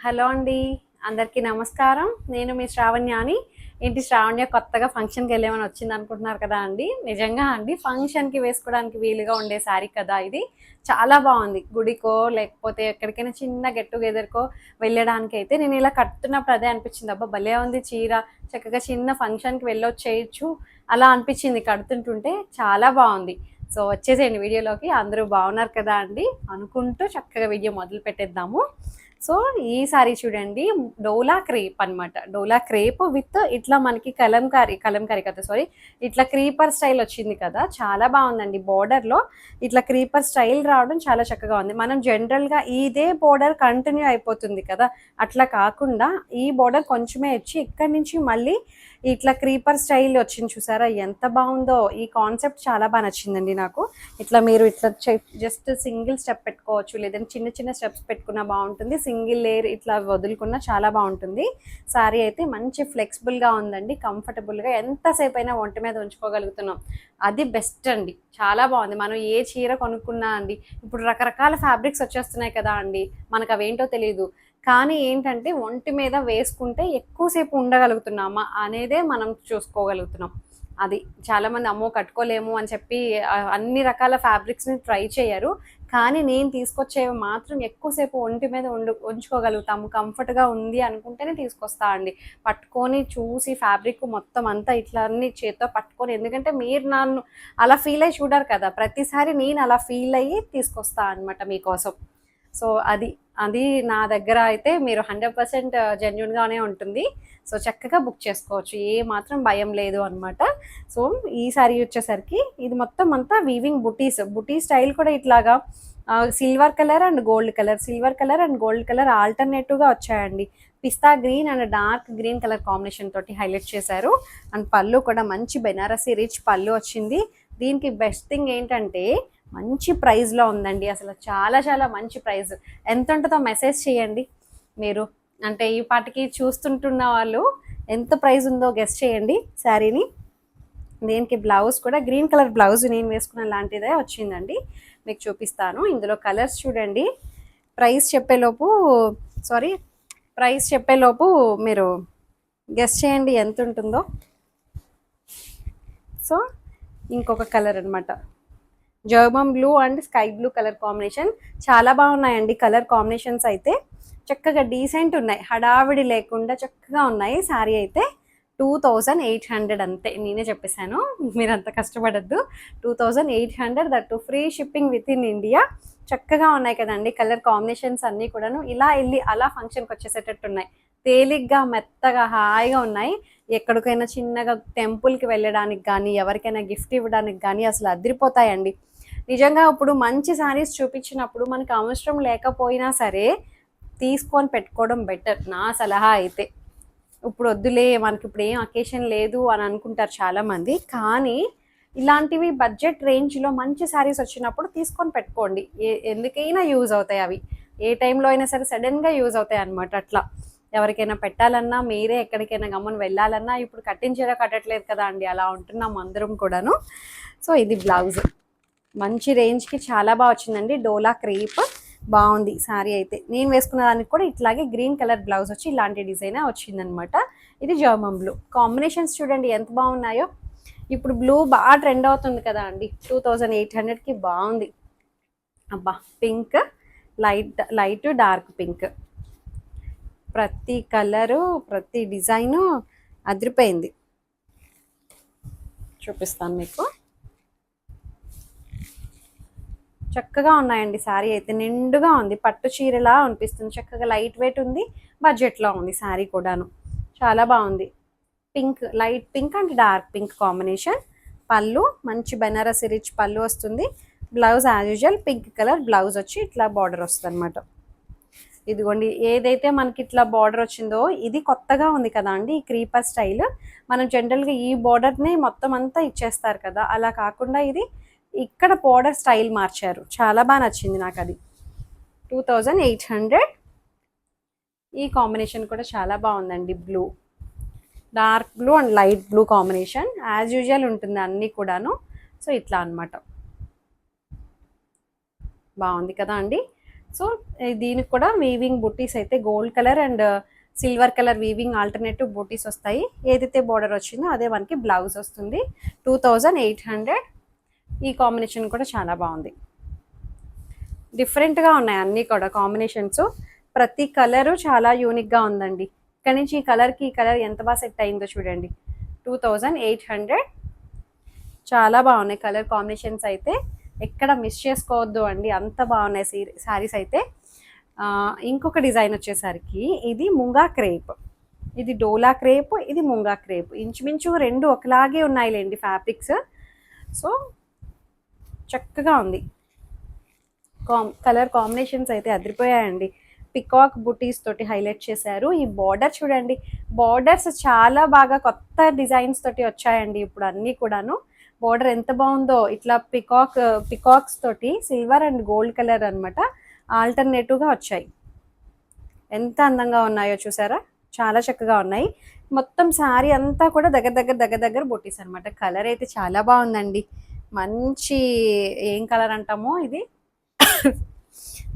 Hello అండి. అందరికీ నమస్కారం. నేను మీ శ్రావణ్యాని. ఏంటి శ్రావణ్య కొత్తగా ఫంక్షన్‌కి వెళ్ళామని వచ్చిందనుకుంటున్నారు కదా అండి. నిజంగా అండి ఫంక్షన్‌కి వేసుకోవడానికి వీలుగా ఉండే శారీ కదా ఇది. చాలా బాగుంది. గుడికో లేకపోతే ఎక్కడికైనా చిన్న గెట్ టుగెదర్‌కో వెళ్ళడానికైతే నేను ఇలా కట్టుతున్నప్పుడు అదే అనిపించింది. అబ్బా! భలే ఉంది చీర. చక్కగా చిన్న ఫంక్షన్‌కి వెళ్ళొచ్చేయొచ్చు అలా అనిపించింది కడుతుంటుంటే. చాలా బాగుంది. సో వచ్చేసేయండి వీడియోలోకి. అందరూ బాగున్నారు కదా అండి అనుకుంటూ చక్కగా వీడియో మొదలు పెట్టేద్దాము. సో ఈ సారీ చూడండి, డోలా క్రేప్ అనమాట. డోలా క్రేప్ విత్ ఇట్లా మనకి కలంకారీ కదా, సారీ, ఇట్లా క్రీపర్ స్టైల్ వచ్చింది కదా, చాలా బాగుందండి. బోర్డర్లో ఇట్లా క్రీపర్ స్టైల్ రావడం చాలా చక్కగా ఉంది. మనం జనరల్గా ఇదే బోర్డర్ కంటిన్యూ అయిపోతుంది కదా, అట్లా కాకుండా ఈ బోర్డర్ కొంచెమే వచ్చి ఇక్కడి నుంచి మళ్ళీ ఇట్లా క్రీపర్ స్టైల్ వచ్చింది. చూసారా ఎంత బాగుందో. ఈ కాన్సెప్ట్ చాలా బాగా నచ్చిందండి నాకు. ఇట్లా మీరు ఇట్లా జస్ట్ సింగిల్ స్టెప్ పెట్టుకోవచ్చు, లేదంటే చిన్న చిన్న స్టెప్స్ పెట్టుకున్నా బాగుంటుంది. సింగిల్ లేయర్ ఇట్లా వదులుకున్నా చాలా బాగుంటుంది. సారీ అయితే మంచి ఫ్లెక్సిబుల్గా ఉందండి, కంఫర్టబుల్గా ఎంతసేపు అయినా ఒంటి మీద ఉంచుకోగలుగుతున్నాం. అది బెస్ట్ అండి, చాలా బాగుంది. మనం ఏ చీర కొనుక్కున్నా అండి, ఇప్పుడు రకరకాల ఫ్యాబ్రిక్స్ వచ్చేస్తున్నాయి కదా అండి, మనకు అవేంటో తెలియదు. కానీ ఏంటంటే ఒంటి మీద వేసుకుంటే ఎక్కువసేపు ఉండగలుగుతున్నామా అనేదే మనం చూసుకోగలుగుతున్నాం. అది చాలామంది అమ్మో కట్టుకోలేము అని చెప్పి అన్ని రకాల ఫ్యాబ్రిక్స్ని ట్రై చేయరు. కానీ నేను తీసుకొచ్చేవి మాత్రం ఎక్కువసేపు ఒంటి మీద ఉంచుకోగలుగుతాము, కంఫర్ట్గా ఉంది అనుకుంటేనే తీసుకొస్తా అండి. పట్టుకొని చూసి ఫ్యాబ్రిక్ మొత్తం అంతా ఇట్లా అన్ని చేత్తో పట్టుకొని, ఎందుకంటే మీరు నన్ను అలా ఫీల్ అయ్యి చూడరు కదా, ప్రతిసారి నేను అలా ఫీల్ అయ్యి తీసుకొస్తా అనమాట మీకోసం. సో అది అది నా దగ్గర అయితే మీరు 100% జెన్యున్గానే ఉంటుంది. సో చక్కగా బుక్ చేసుకోవచ్చు, ఏ మాత్రం భయం లేదు అనమాట. సో ఈ సారీ వచ్చేసరికి ఇది మొత్తం అంతా వీవింగ్ బుటీ స్టైల్ కూడా ఇట్లాగా silver colour and gold colour ఆల్టర్నేటివ్గా వచ్చాయండి. పిస్తా green and dark green colour combination తోటి హైలైట్ చేశారు. అండ్ పళ్ళు కూడా మంచి బెనారసీ రిచ్ పళ్ళు వచ్చింది. దీనికి బెస్ట్ థింగ్ ఏంటంటే మంచి ప్రైస్లో ఉందండి. అసలు చాలా చాలా మంచి ప్రైస్. ఎంత ఉంటుందో మెసేజ్ చేయండి మీరు, అంటే ఈ పాటికి చూస్తుంటున్న వాళ్ళు ఎంత ప్రైస్ ఉందో గెస్ట్ చేయండి శారీని. దీనికి బ్లౌజ్ కూడా గ్రీన్ కలర్ బ్లౌజ్ నేను వేసుకున్న లాంటిదే వచ్చిందండి, మీకు చూపిస్తాను. ఇందులో కలర్స్ చూడండి. ప్రైస్ చెప్పేలోపు మీరు గెస్ట్ చేయండి ఎంత ఉంటుందో. సో ఇంకొక కలర్ అనమాట, German blue and sky blue colour combination. చాలా బాగున్నాయండి కలర్ కాంబినేషన్స్ అయితే, చక్కగా డీసెంట్ ఉన్నాయి, హడావిడి లేకుండా చక్కగా ఉన్నాయి. శారీ అయితే 2800 అంతే, నేనే చెప్పేశాను, మీరు అంత కష్టపడద్దు. 2800, that free shipping with in India. చక్కగా ఉన్నాయి కదండి కలర్ కాంబినేషన్స్ అన్నీ కూడాను. ఇలా వెళ్ళి అలా ఫంక్షన్కి వచ్చేసేటట్టు ఉన్నాయి, తేలిగ్గా మెత్తగా హాయిగా ఉన్నాయి. ఎక్కడికైనా చిన్నగా టెంపుల్కి వెళ్ళడానికి కానీ, ఎవరికైనా గిఫ్ట్ ఇవ్వడానికి కానీ అసలు అదిరిపోతాయండి నిజంగా. ఇప్పుడు మంచి శారీస్ చూపించినప్పుడు మనకు అవసరం లేకపోయినా సరే తీసుకొని పెట్టుకోవడం బెటర్ నా సలహా అయితే. ఇప్పుడు వద్దులే మనకి ఇప్పుడు ఏం అకేషన్ లేదు అని అనుకుంటారు చాలామంది, కానీ ఇలాంటివి బడ్జెట్ రేంజ్లో మంచి శారీస్ వచ్చినప్పుడు తీసుకొని పెట్టుకోండి. ఎందుకైనా యూజ్ అవుతాయి అవి, ఏ టైంలో అయినా సరే సడన్గా యూజ్ అవుతాయి అనమాట. అట్లా ఎవరికైనా పెట్టాలన్నా, మీరే ఎక్కడికైనా గమ్మున వెళ్ళాలన్నా, ఇప్పుడు కట్టించేదా కట్టట్లేదు కదా అండి, అలా ఉంటున్నాం అందరం కూడాను. సో ఇది బ్లౌజ్ మంచి రేంజ్కి చాలా బాగా వచ్చిందండి. డోలా క్రేప్ బాగుంది శారీ అయితే. నేను వేసుకున్న దానికి కూడా ఇట్లాగే గ్రీన్ కలర్ బ్లౌజ్ వచ్చి ఇలాంటి డిజైన్ వచ్చిందనమాట. ఇది జర్మన్ బ్లూ కాంబినేషన్స్ చూడండి ఎంత బాగున్నాయో. ఇప్పుడు బ్లూ బాగా ట్రెండ్ అవుతుంది కదా అండి, 2800కి బాగుంది. అబ్బా, పింక్, లైట్ డార్క్ పింక్, ప్రతి కలరు ప్రతి డిజైను అదిరిపోయింది. చూపిస్తాను మీకు, చక్కగా ఉన్నాయండి. శారీ అయితే నిండుగా ఉంది, పట్టు చీరలా అనిపిస్తుంది. చక్కగా లైట్ వెయిట్ ఉంది, బడ్జెట్లో ఉంది శారీ కూడాను. చాలా బాగుంది. Pink, light pink and dark pink combination. పళ్ళు మంచి బెనారసి రిచ్ పళ్ళు వస్తుంది. Blouse as usual pink colour blouse వచ్చి ఇట్లా బార్డర్ వస్తుంది అనమాట. ఇదిగోండి, ఏదైతే మనకి ఇట్లా బార్డర్ వచ్చిందో ఇది కొత్తగా ఉంది కదా అండి, ఈ క్రీపర్ స్టైల్. మనం జనరల్గా ఈ బార్డర్ని మొత్తం అంతా ఇచ్చేస్తారు కదా, అలా కాకుండా ఇది ఇక్కడ బార్డర్ స్టైల్ మార్చారు. చాలా బాగా నచ్చింది నాకు అది. 2800. ఈ కాంబినేషన్ కూడా చాలా బాగుందండి, blue, dark blue and light blue combination as usual ఉంటుంది అన్నీ కూడాను. సో ఇట్లా అనమాట, బాగుంది కదా అండి. సో దీనికి కూడా వీవింగ్ బుట్టీస్ అయితే gold colour and silver colour weaving alternative బూటీస్ వస్తాయి. ఏదైతే బార్డర్ వచ్చిందో అదే మనకి బ్లౌజ్ వస్తుంది. 2800. ఈ కాంబినేషన్ కూడా చాలా బాగుంది. డిఫరెంట్గా ఉన్నాయి అన్నీ కూడా కాంబినేషన్స్. ప్రతి కలరు చాలా యూనిక్గా ఉందండి. ఇక్కడ నుంచి ఈ కలర్కి ఈ కలర్ ఎంత బాగా సెట్ అయిందో చూడండి. 2800. చాలా బాగున్నాయి కలర్ కాంబినేషన్స్ అయితే. ఎక్కడ మిస్ చేసుకోవద్దు అండి, అంత బాగున్నాయి శారీస్ అయితే. ఇంకొక డిజైన్ వచ్చేసరికి ఇది ముంగా క్రేప్, ఇది డోలా క్రేప్, ఇది ముంగా క్రేప్. ఇంచుమించు రెండు ఒకలాగే ఉన్నాయిలేండి ఫ్యాబ్రిక్స్. సో చక్కగా ఉంది. కలర్ కాంబినేషన్స్ అయితే అదిరిపోయాయండి. పికాక్ బుటీస్ తోటి హైలైట్ చేశారు. ఈ బార్డర్ చూడండి, బార్డర్స్ చాలా బాగా కొత్త డిజైన్స్ తోటి వచ్చాయండి ఇప్పుడు అన్నీ కూడాను. బార్డర్ ఎంత బాగుందో, ఇట్లా పికాక్స్ తోటి సిల్వర్ అండ్ గోల్డ్ కలర్ అనమాట ఆల్టర్నేటివ్గా వచ్చాయి. ఎంత అందంగా ఉన్నాయో చూసారా, చాలా చక్కగా ఉన్నాయి. మొత్తం శారీ అంతా కూడా దగ్గర బుట్టీస్ అనమాట. కలర్ అయితే చాలా బాగుందండి. మంచి ఏం కలర్ అంటామో ఇది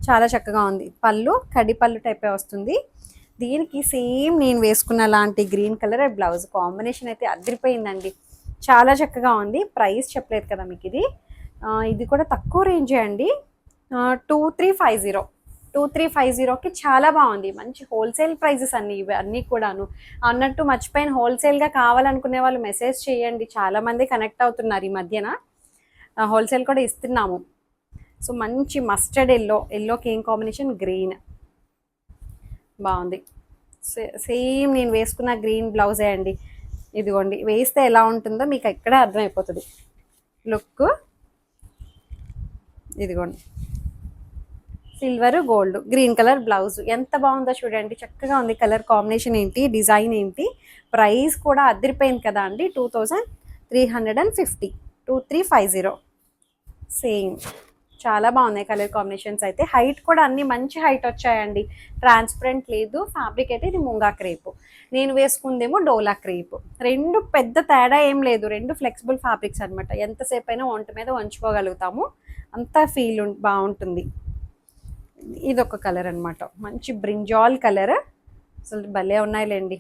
చాలా చక్కగా ఉంది. పళ్ళు కడి పళ్ళు టైపే వస్తుంది. దీనికి సేమ్ నేను వేసుకున్న లాంటి గ్రీన్ కలర్ బ్లౌజ్ కాంబినేషన్ అయితే అదిరిపోయిందండి. చాలా చక్కగా ఉంది. ప్రైస్ చెప్పలేదు కదా మీకు. ఇది కూడా తక్కువ రేంజే అండి. 2350కి చాలా బాగుంది. మంచి హోల్సేల్ ప్రైజెస్ ఇవన్నీ కూడాను. అన్నట్టు మర్చిపోయిన, హోల్సేల్గా కావాలనుకునే వాళ్ళు మెసేజ్ చేయండి. చాలామంది కనెక్ట్ అవుతున్నారు ఈ మధ్యన. హోల్సేల్ కూడా ఇస్తున్నాము. సో మంచి మస్టర్డ్ ఎల్లోకి ఏం కాంబినేషన్, గ్రీన్ బాగుంది. సేమ్ నేను వేసుకున్న గ్రీన్ బ్లౌజే అండి. ఇదిగోండి, వేస్తే ఎలా ఉంటుందో మీకు ఎక్కడ అర్థమైపోతుంది లుక్. ఇదిగోండి, silver gold green colour blouse ఎంత బాగుందో చూడండి. చక్కగా ఉంది. కలర్ కాంబినేషన్ ఏంటి, డిజైన్ ఏంటి, ప్రైస్ కూడా అదిరిపోయింది కదా అండి. 2350, 2350 సేమ్. చాలా బాగున్నాయి కలర్ కాంబినేషన్స్ అయితే. హైట్ కూడా అన్ని మంచి హైట్ వచ్చాయండి. ట్రాన్స్పరెంట్ లేదు. ఫ్యాబ్రిక్ అయితే ఇది ముంగా క్రేప్, నేను వేసుకుందేమో డోలా క్రేప్. రెండు పెద్ద తేడా ఏం లేదు. రెండు ఫ్లెక్సిబుల్ ఫ్యాబ్రిక్స్ అనమాట. ఎంతసేపు అయినా ఒంట మీద వంచుకోగలుగుతాము, అంత ఫీల్ బాగుంటుంది. ఇదొక కలర్ అనమాట, మంచి బ్రింజాల్ కలర్. అసలు భలే ఉన్నాయిలేండి.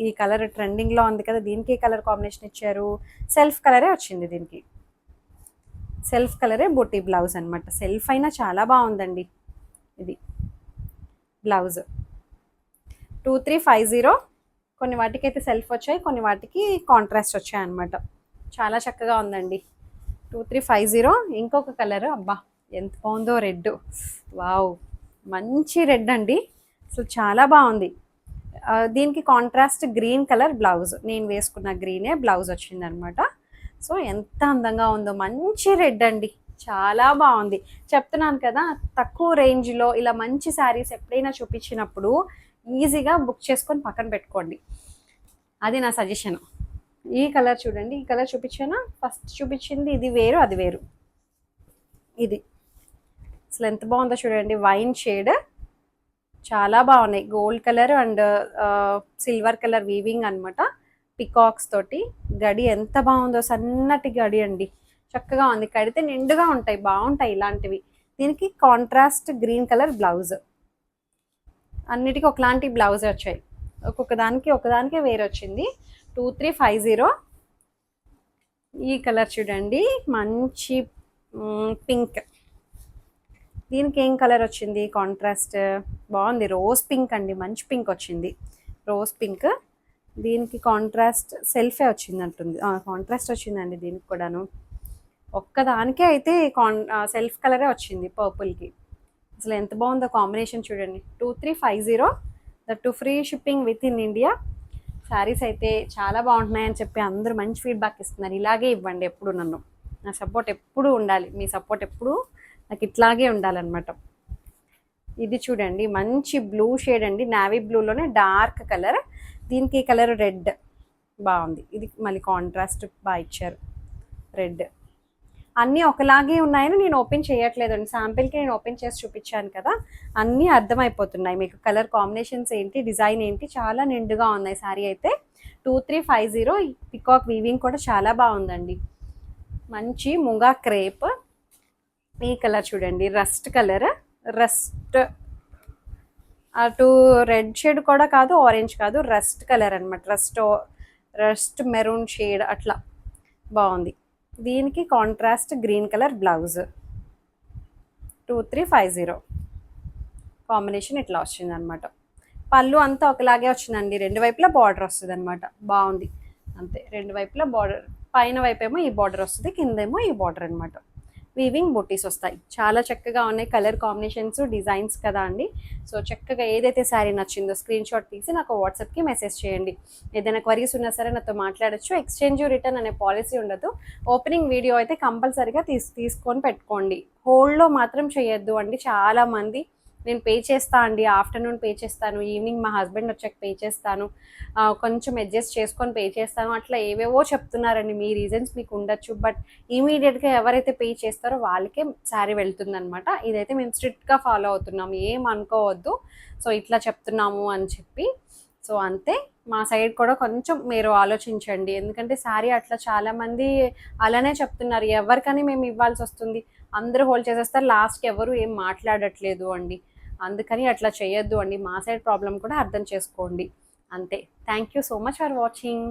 ఈ కలర్ ట్రెండింగ్లో ఉంది కదా, దీనికి కలర్ కాంబినేషన్ ఇచ్చారు. సెల్ఫ్ కలరే వచ్చింది దీనికి. సెల్ఫ్ కలరే బూటీ బ్లౌజ్ అనమాట. సెల్ఫ్ అయినా చాలా బాగుందండి. ఇది బ్లౌజ్ 2350. కొన్ని వాటికి అయితే సెల్ఫ్ వచ్చాయి, కొన్ని వాటికి కాంట్రాస్ట్ వచ్చాయి అనమాట. చాలా చక్కగా ఉందండి. 2350. ఇంకొక కలర్, అబ్బా ఎంత బాగుందో, రెడ్. వావ్, మంచి రెడ్ అండి. అసలు చాలా బాగుంది. దీనికి కాంట్రాస్ట్ గ్రీన్ కలర్ బ్లౌజ్, నేను వేసుకున్న గ్రీనే బ్లౌజ్ వచ్చిందనమాట. సో ఎంత అందంగా ఉందో, మంచి రెడ్ అండి. చాలా బాగుంది. చెప్తున్నాను కదా, తక్కువ రేంజ్లో ఇలా మంచి శారీస్ ఎప్పుడైనా చూపించినప్పుడు ఈజీగా బుక్ చేసుకొని పక్కన పెట్టుకోండి. అది నా సజెషన్. ఈ కలర్ చూడండి, ఈ కలర్ చూపించానా, ఫస్ట్ చూపించింది ఇది వేరు, అది వేరు. ఇది అసలు ఎంత బాగుందో చూడండి. వైన్ షేడ్, చాలా బాగున్నాయి. Gold colour and silver colour weaving అనమాట. పికాక్స్ తోటి గడి ఎంత బాగుందో, సన్నటి గడి అండి. చక్కగా ఉంది. కడితే నిండుగా ఉంటాయి, బాగుంటాయి ఇలాంటివి. దీనికి కాంట్రాస్ట్ గ్రీన్ కలర్ బ్లౌజ్. అన్నిటికీ ఒకలాంటి బ్లౌజ్ వచ్చాయి. ఒకదానికి వేరే వచ్చింది. 2350. ఈ కలర్ చూడండి, మంచి పింక్. దీనికి ఏం కలర్ వచ్చింది, కాంట్రాస్ట్ బాగుంది. రోజ్ పింక్ అండి, మంచి పింక్ వచ్చింది, రోజ్ పింక్. దీనికి కాంట్రాస్ట్ సెల్ఫే వచ్చింది అంటుంది, కాంట్రాస్ట్ వచ్చిందండి దీనికి కూడాను. ఒక్కదానికే అయితే సెల్ఫ్ కలరే వచ్చింది పర్పుల్కి. అసలు ఎంత బాగుందో కాంబినేషన్ చూడండి. 2350, that free shipping with in India. Saris అయితే చాలా బాగుంటున్నాయని చెప్పి అందరూ మంచి ఫీడ్బ్యాక్ ఇస్తున్నారు. ఇలాగే ఇవ్వండి ఎప్పుడు, నన్ను, నా సపోర్ట్ ఎప్పుడు ఉండాలి. మీ సపోర్ట్ ఎప్పుడు నాకు ఇట్లాగే ఉండాలన్నమాట. ఇది చూడండి, మంచి బ్లూ షేడ్ అండి, నావీ బ్లూలోనే డార్క్ కలర్. దీనికి కలర్ రెడ్ బాగుంది. ఇది మళ్ళీ కాంట్రాస్ట్ బాగా ఇచ్చారు, రెడ్. అన్నీ ఒకలాగే ఉన్నాయని నేను ఓపెన్ చేయట్లేదండి, శాంపిల్కి నేను ఓపెన్ చేసి చూపించాను కదా, అన్నీ అర్థమైపోతున్నాయి మీకు. కలర్ కాంబినేషన్స్ ఏంటి, డిజైన్ ఏంటి, చాలా నిండుగా ఉన్నాయి శారీ అయితే. 2350. పికాక్ వీవింగ్ కూడా చాలా బాగుందండి. మంచి ముంగా క్రేప్. ఈ కలర్ చూడండి, రస్ట్ కలర్, రస్ట్, అటు రెడ్ షేడ్ కూడా కాదు, ఆరెంజ్ కాదు, రస్ట్ కలర్ అనమాట. రస్ట్ మెరూన్ షేడ్ అట్లా బాగుంది. దీనికి contrast green colour blouse 2350 combination ఇట్లా వచ్చింది అనమాట. పళ్ళు అంతా ఒకలాగే వచ్చిందండి, రెండు వైపులా బార్డర్ వస్తుంది అనమాట. బాగుంది అంతే, రెండు వైపులా బార్డర్, పైన వైపేమో ఈ బార్డర్ వస్తుంది, కిందేమో ఈ బార్డర్ అనమాట. వీవింగ్ బుటీస్ వస్తాయి, చాలా చక్కగా ఉన్నాయి. కలర్ కాంబినేషన్స్, డిజైన్స్ కదా అండి. సో చక్కగా ఏదైతే శారీ నచ్చిందో స్క్రీన్ షాట్ తీసి నాకు వాట్సాప్కి మెసేజ్ చేయండి. ఏదైనా క్వరీస్ ఉన్నా సరే నాతో మాట్లాడచ్చు. ఎక్స్చేంజ్ రిటర్న్ అనే పాలసీ ఉండదు. ఓపెనింగ్ వీడియో అయితే కంపల్సరీగా తీసుకొని పెట్టుకోండి. హోల్డ్లో మాత్రం చేయొద్దు అండి. చాలామంది నేను పే చేస్తా అండి, ఆఫ్టర్నూన్ పే చేస్తాను, ఈవినింగ్ మా హస్బెండ్ వచ్చాక పే చేస్తాను, కొంచెం అడ్జస్ట్ చేసుకొని పే చేస్తాను, అట్లా ఏవేవో చెప్తున్నారండి. మీ రీజన్స్ మీకు ఉండొచ్చు, బట్ ఇమీడియట్గా ఎవరైతే పే చేస్తారో వాళ్ళకే శారీ వెళ్తుందనమాట. ఇదైతే మేము స్ట్రిక్ట్గా ఫాలో అవుతున్నాము, ఏం అనుకోవద్దు. సో ఇట్లా చెప్తున్నాము అని చెప్పి, సో అంతే. మా సైడ్ కూడా కొంచెం మీరు ఆలోచించండి, ఎందుకంటే శారీ అట్లా చాలామంది అలానే చెప్తున్నారు. ఎవరికని మేము ఇవ్వాల్సి వస్తుంది, అందరూ హోల్డ్ చేసేస్తారు, లాస్ట్కి ఎవరు ఏం మాట్లాడట్లేదు అండి. అందుకని అట్లా చేయొద్దు అండి. మా సైడ్ ప్రాబ్లం కూడా అర్థం చేసుకోండి అంతే. Thank you so much for watching.